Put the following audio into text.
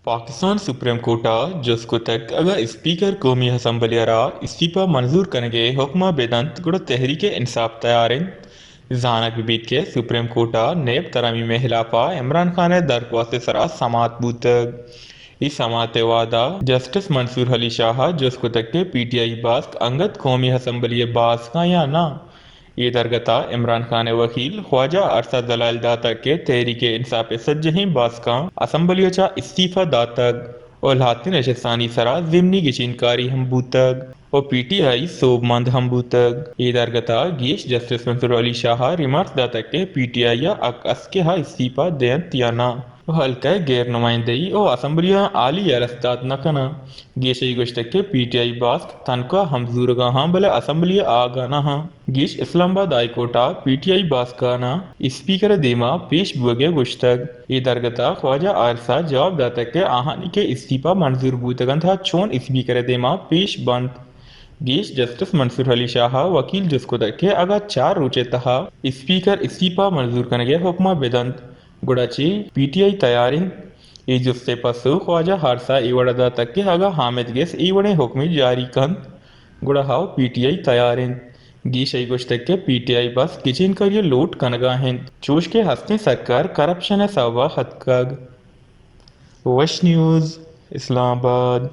Pakistan supreme Carta जस्को तक अगर speaker कौमी असम्बलियारा इस्तीफा मंजूर करेंगे हुक्मा बेदंत गुड़ तहरीक इंसाफ तैयारें जहानक बीत के सुप्रीम कोर्टा नेब तरामी में हिलाफा इमरान खान दरख्वास्त सरा समात बूतक इस समात वादा जस्टिस मंसूर अली शाह जस्को तक के PTI बास्क अंगद कौमी असम्बली बास का या ना ये दरगता इमरान खान वकील ख्वाजा अरसा दलाल दातक के तहरीक इंसाफ सज्जही बास्का असम्बलियोचा इस्तीफा दातक और लातिन नशस्तानी सरा जिमनी गिचिनकारी हम बूतक और PTI सोबमंद हम बूतक ये दरगता गीश जस्टिस मंसूर अली शाह रिमार्क दातक के PTI या अकस के हा इस्तीफा देन तियाना हल्का गैर नुमाइंदगी और असम्बलियाँ आली अरस्ताद न कना गेशई गुश्तक के PTI बास्क तनका हमजूरगा हाँ भले असम्बलिया आगाना हाँ गेश इस्लामाबाद हाईकोर्टा PTI बास्काना स्पीकर देमा पेश बुगे गुश्तक ये दरगता ख्वाजा आरसा जवाब दाता के आहानी के इस्तीफा मंजूर बूतगन था चोन स्पीकर देमा पेश बंद गेश जस्टिस मंसूर अली शाह वकील जिसको तक अगर 4 रोचे तहा स्पीकर इस्तीफा मंजूर करने हुक्मा बेदंत गुड़ाची PTI तैयारिंग ಈ ಜುಸ್ತೆ ಪಸ್ಸು ಖ್ವಾಜಾ ಹಾರ್ಸಾ ಇವಡದ ತಕ್ಕೆ ಹಾಗ ಹಾಮಿದ್ ಗೆಸ್ ಈವಣೆ ಹುಕ್ಮಿ ಜಾರಿ ಕನ್ ಗುಡ ಹಾವ್ PTI तैयारिन गी शई गुश्तके PTI बस किचिन कर ये लूट कनगा हैं चूश के हंसने सरकार करप्शन है सवा हद वश न्यूज़ इस्लामाबाद।